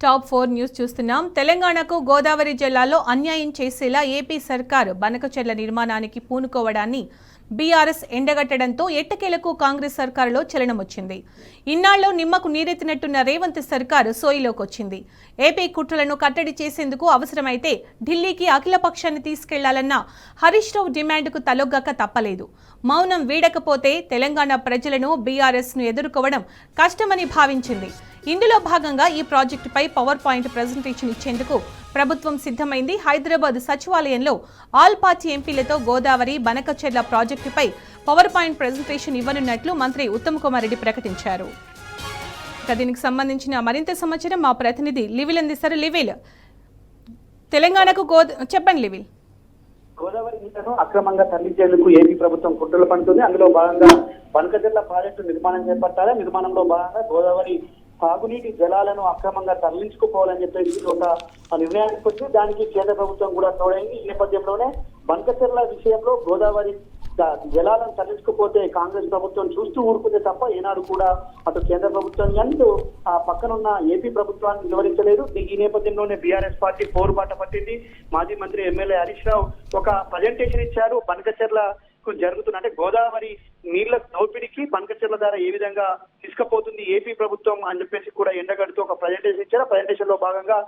Top 4 news చూస్తున్నాం. తెలంగాణకు గోదావరి జిల్లాలో అన్యాయం చేసేలా ఏపీ సర్కార్ బనకచెర్ల నిర్మాణానికి పూనుకోవడాన్ని బీఆర్ఎస్ ఎండగట్టడంతో ఎట్టకేలకు కాంగ్రెస్ సర్కారులో చలనం వచ్చింది. ఇన్నాళ్లు నిమ్మకు నీరెత్తినట్టున్న రేవంత్ సర్కారు సోయిలోకి వచ్చింది. ఏపీ కుట్రలను కట్టడి చేసేందుకు అవసరమైతే ఢిల్లీకి అఖిలపక్షాన్ని తీసుకెళ్లాలన్న హరీష్ రావు డిమాండ్కు తలొగ్గక తప్పలేదు. మౌనం వీడకపోతే తెలంగాణ ప్రజలను బీఆర్ఎస్ను ఎదుర్కోవడం కష్టమని భావించింది. ఇందులో భాగంగా ఈ ప్రాజెక్టుపై పవర్ పాయింట్ ప్రెజెంటేషన్ ఇచ్చేందుకు ప్రభుత్వం సిద్ధమైంది. హైదరాబాద్ సచివాలయంలో ఆల్ పార్టీ ఎంపీలతో గోదావరి బనకచెర్ల ప్రాజెక్టుపై పవర్ పాయింట్ ప్రెజెంటేషన్ ఇవ్వనున్నట్లు మంత్రి ఉత్తమ్ కుమార్ రెడ్డి ప్రకటించారు. దీనికి సంబంధించిన మరింత సమాచారం మా ప్రతినిధి లివిల్ అందిస్తారు. లివిల్, తెలంగాణకు చెప్పండి లివిల్. గోదావరి నీళ్లను అక్రమంగా తరలించేందుకు ఏపీ ప్రభుత్వం కుట్రలు పడుతుంది. అందులో భాగంగా బనకచెర్ల ప్రాజెక్టు నిర్మాణం చేపట్టాలి. నిర్మాణంలో భాగంగా గోదావరి సాగునీటి జలాలను అక్రమంగా తరలించుకుపోవాలని చెప్పేసి ఒక నిర్ణయానికి వచ్చి దానికి కేంద్ర ప్రభుత్వం కూడా తోడైంది. ఈ నేపథ్యంలోనే బనకచెర్ల విషయంలో గోదావరి జలాలను తరలించుకుపోతే కాంగ్రెస్ ప్రభుత్వం చూస్తూ ఊరుకుందే తప్ప ఏనాడు కూడా అటు కేంద్ర ప్రభుత్వం అంటూ ఆ పక్కనున్న ఏపీ ప్రభుత్వాన్ని వివరించలేదు. ఈ నేపథ్యంలోనే బీఆర్ఎస్ పార్టీ పోరుబాట పట్టింది. మాజీ మంత్రి ఎమ్మెల్యే హరీష్ రావు ఒక ప్రజెంటేషన్ ఇచ్చారు. బనకచెర్ల జరుగుతున్న అంటే గోదావరి నీళ్ల దోపిడీకి బనకచెర్ల ద్వారా ఏ విధంగా తీసుకుపోతుంది ఏపీ ప్రభుత్వం అని చెప్పేసి కూడా ఎండగడుతూ ఒక ప్రజెంటేషన్ ఇచ్చారు. ప్రజెంటేషన్ లో భాగంగా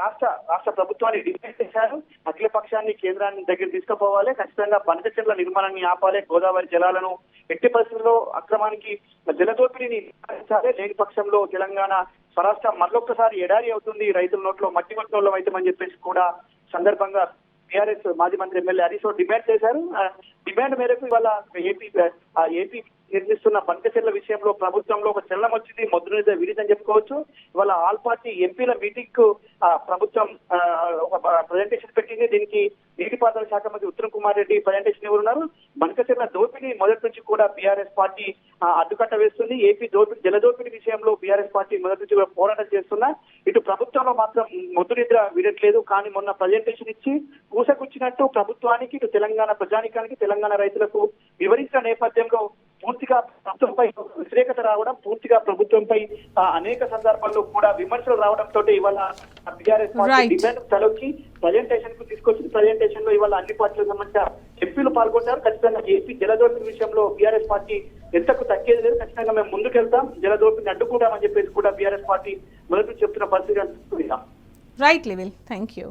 రాష్ట్ర ప్రభుత్వాన్ని డిమాండ్ చేశారు. అఖిల పక్షాన్ని కేంద్రాన్ని దగ్గర తీసుకుపోవాలి, ఖచ్చితంగా బనకచెర్ల నిర్మాణాన్ని ఆపాలి, గోదావరి జలాలను ఎట్టి పరిస్థితుల్లో అక్రమానికి జల దోపిడీని నివారించాలి, లేని పక్షంలో తెలంగాణ స్వరాష్ట్రం మరొకసారి ఎడారి అవుతుంది, రైతుల నోట్లో మట్టి కొట్టడం అవుతామని చెప్పేసి కూడా సందర్భంగా బీఆర్ఎస్ మాజీ మంత్రి ఎమ్మెల్యే హరీష్ రావు డిమాండ్ చేశారు. డిమాండ్ మేరకు ఇవాళ ఏపీ నిర్మిస్తున్న బనకచెర్ల విషయంలో ప్రభుత్వంలో ఒక చలనం వచ్చింది. మొదటి విడిదని చెప్పుకోవచ్చు. ఇవాళ ఆల్ పార్టీ ఎంపీల మీటింగ్ కు ప్రభుత్వం ఒక ప్రజెంటేషన్ పెట్టింది. దీనికి నీటిపారుదల శాఖ మంత్రి ఉత్తమ్ కుమార్ రెడ్డి ప్రజెంటేషన్ ఇవ్వనున్నారు. బనకచెర్ల దోపిడీ మొదటి నుంచి కూడా బీఆర్ఎస్ పార్టీ అడ్డుకట్ట వేస్తుంది. ఏపీ జల దోపిడీ విషయంలో బీఆర్ఎస్ పార్టీ మొదటి నుంచి కూడా పోరాటం చేస్తున్నా ఇటు ప్రభుత్వంలో మాత్రం మొద్దు నిద్ర వీడట్లేదు. కానీ మొన్న ప్రజెంటేషన్ ఇచ్చి పూసకొచ్చినట్టు ప్రభుత్వానికి, ఇటు తెలంగాణ ప్రజానికానికి, తెలంగాణ రైతులకు వివరించిన నేపథ్యంలో పూర్తిగా ప్రభుత్వంపై వ్యతిరేకత రావడం, పూర్తిగా ప్రభుత్వంపై అనేక సందర్భాల్లో కూడా విమర్శలు రావడంతో ఇవాళ బీఆర్ఎస్ పార్టీ డిమాండ్ తలొక్కి ప్రజెంటేషన్ కు తీసుకొచ్చింది. ప్రజెంటేషన్ లో ఇవాళ అన్ని పార్టీలకు సంబంధించిన ఎంపీలు పాల్గొంటారు. ఖచ్చితంగా ఏపీ జలదోపిడీ విషయంలో బీఆర్ఎస్ పార్టీ ఎంతకు తగ్గేది లేదు. ఖచ్చితంగా మేము ముందుకెళ్తాం, జలదోపిడిని అడ్డుకుంటామని చెప్పేసి కూడా బీఆర్ఎస్ పార్టీ మొదటి చెప్తున్న పరిస్థితి. Right level, thank you.